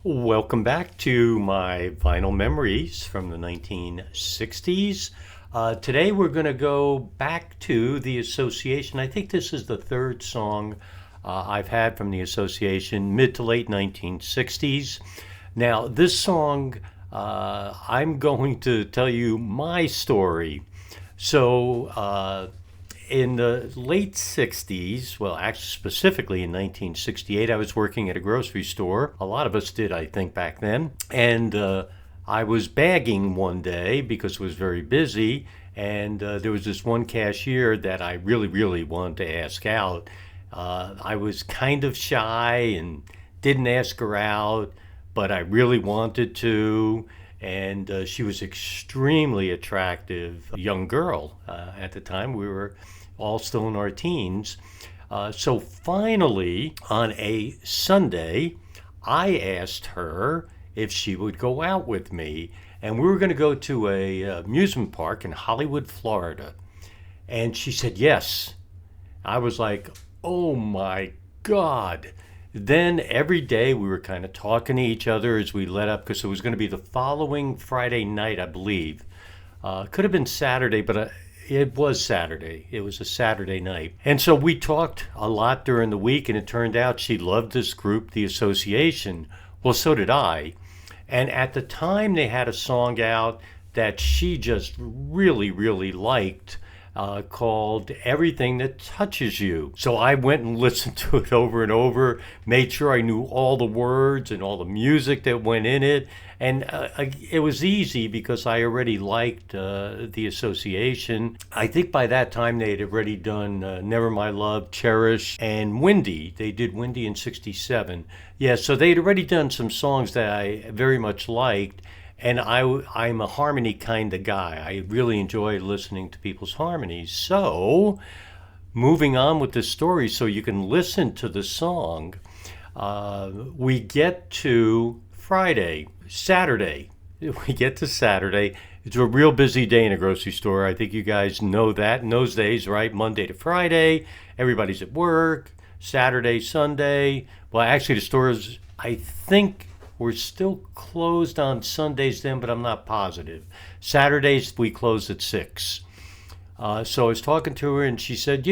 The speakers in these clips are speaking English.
Welcome back to my vinyl memories from the 1960s. Today we're going to go back to the Association. I think this is the third song I've had from the Association, mid to late 1960s. Now, this song, I'm going to tell you my story. So, in the late 60s, well, actually specifically in 1968, I was working at a grocery store. A lot of us did, I think, back then. And I was bagging one day because it was very busy. And there was this one cashier that I really, really wanted to ask out. I was kind of shy and didn't ask her out, but I really wanted to. And she was extremely attractive young girl at the time. We were all still in our teens. So finally, on a Sunday, I asked her if she would go out with me. And we were going to go to a amusement park in Hollywood, Florida. And she said yes. I was like, oh my God. Then every day we were kind of talking to each other as we let up, because it was going to be the following Friday night, I believe. Could have been Saturday, but it was Saturday. It was a Saturday night. And so we talked a lot during the week, and it turned out she loved this group, the Association. Well, so did I. And at the time, they had a song out that she just really, really liked, called Everything That Touches You. So I went and listened to it over and over, made sure I knew all the words and all the music that went in it. And it was easy because I already liked the Association. I think by that time they had already done Never My Love, Cherish, and Windy. They did Windy in 67. Yeah, so they'd already done some songs that I very much liked. And I'm a harmony kind of guy. I really enjoy listening to people's harmonies. So, moving on with the story so you can listen to the song, we get to Saturday. We get to Saturday. It's a real busy day in a grocery store. I think you guys know that in those days, right? Monday to Friday, everybody's at work. Saturday, Sunday. Well, actually, the stores, I think, we're still closed on Sundays then, but I'm not positive. Saturdays, we close at 6. So I was talking to her, and she said,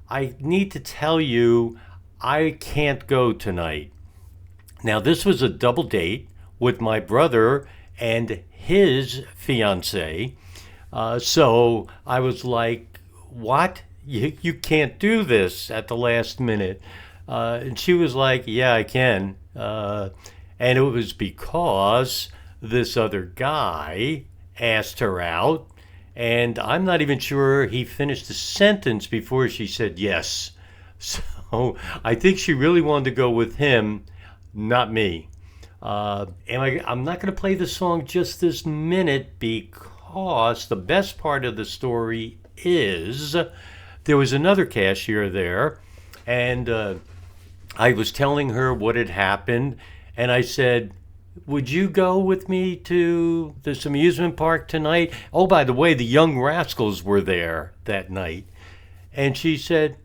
I need to tell you, I can't go tonight. Now, this was a double date with my brother and his fiancée. So I was like, what? You can't do this at the last minute. And she was like, yeah, I can. And it was because this other guy asked her out, and I'm not even sure he finished the sentence before she said yes. So I think she really wanted to go with him, not me. And I'm not going to play the song just this minute because the best part of the story is there was another cashier there, and I was telling her what had happened. And I said, would you go with me to this amusement park tonight? Oh, by the way, the Young Rascals were there that night. And she said,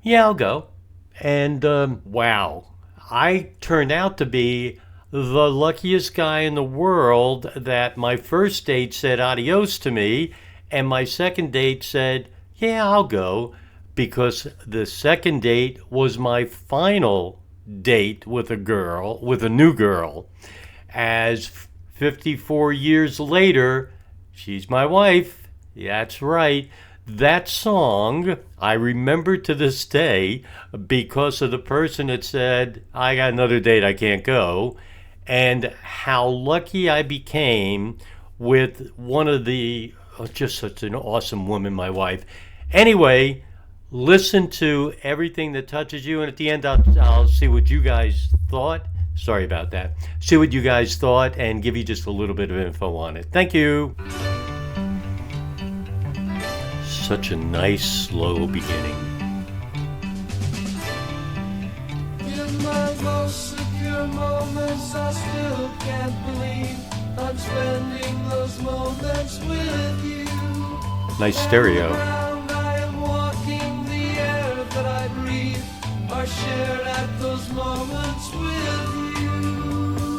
yeah, I'll go. And wow, I turned out to be the luckiest guy in the world that my first date said adios to me, and my second date said, yeah, I'll go, because the second date was my final date with a new girl. As 54 years later, she's my wife. That's right. That song I remember to this day because of the person that said, I got another date, I can't go, and how lucky I became with one of the, just such an awesome woman, my wife. Anyway, listen to Everything That Touches You, and at the end I'll see what you guys thought. Sorry about that. See what you guys thought and give you just a little bit of info on it. Thank you. Such a nice, slow beginning. In my most secure moments, I still can't believe I'm spending those moments with you. Nice stereo. Are shared at those moments with you.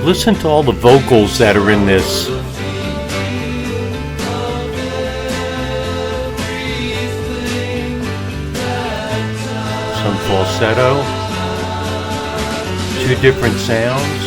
Listen to all the vocals that are in this. Some falsetto, two different sounds.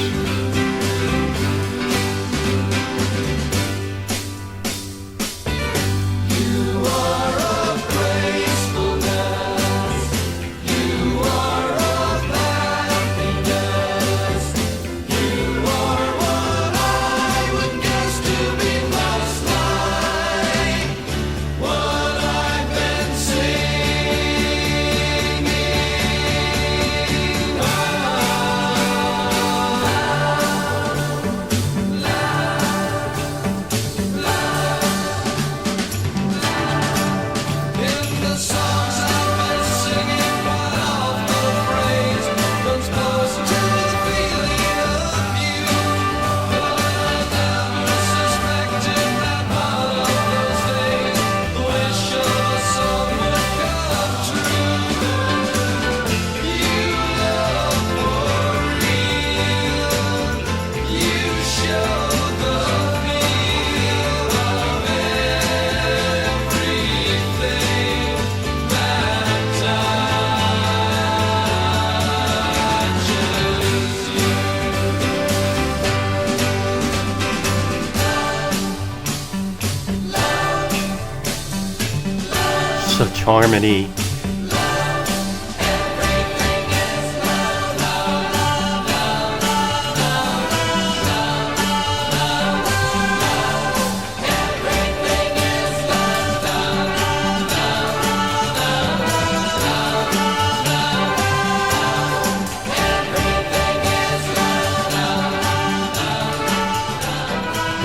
Such harmony.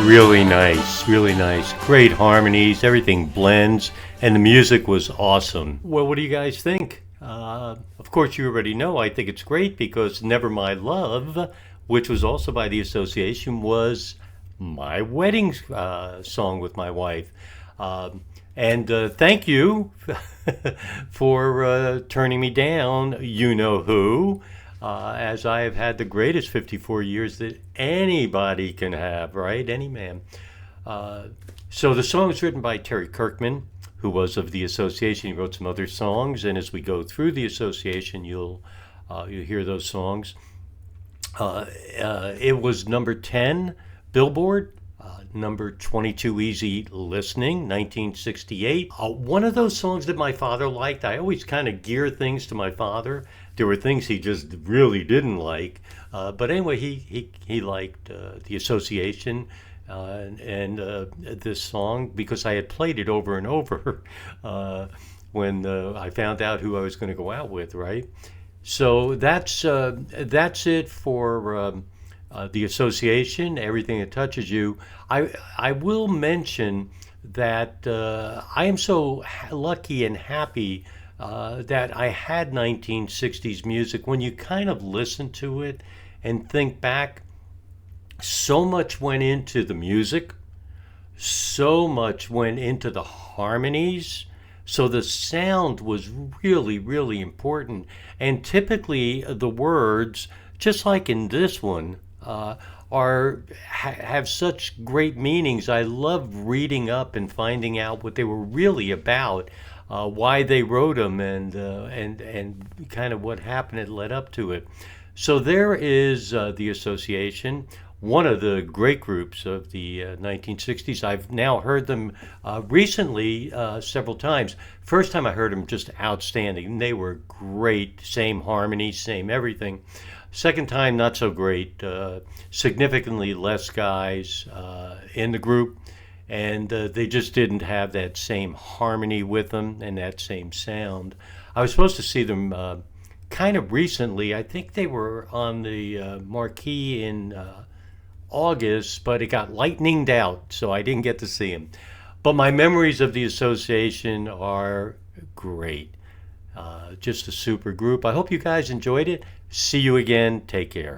Really nice, really nice. Great harmonies, everything blends, and the music was awesome. Well, what do you guys think? Of course, you already know I think it's great because Never My Love, which was also by the Association, was my wedding song with my wife. And thank you for turning me down, you know who. As I have had the greatest 54 years that anybody can have, right? Any man. So the song was written by Terry Kirkman, who was of the Association. He wrote some other songs, and as we go through the Association, you'll hear those songs. It was number 10 Billboard, number 22 Easy Listening, 1968. One of those songs that my father liked. I always kind of gear things to my father. There were things he just really didn't like, but anyway, he liked the Association and this song because I had played it over and over when I found out who I was going to go out with. Right, so that's it for the Association. Everything that touches you. I will mention that I am so lucky and happy. That I had 1960s music. When you kind of listen to it and think back, so much went into the music, so much went into the harmonies. So the sound was really, really important. And typically the words, just like in this one, have such great meanings. I love reading up and finding out what they were really about. Why they wrote them and kind of what happened that led up to it. So there is the Association, one of the great groups of the 1960s. I've now heard them recently several times. First time I heard them, just outstanding. They were great, same harmony, same everything. Second time, not so great. Significantly less guys in the group. And they just didn't have that same harmony with them and that same sound. I was supposed to see them kind of recently. I think they were on the marquee in August, but it got lightninged out, so I didn't get to see them. But my memories of the Association are great. Just a super group. I hope you guys enjoyed it. See you again. Take care.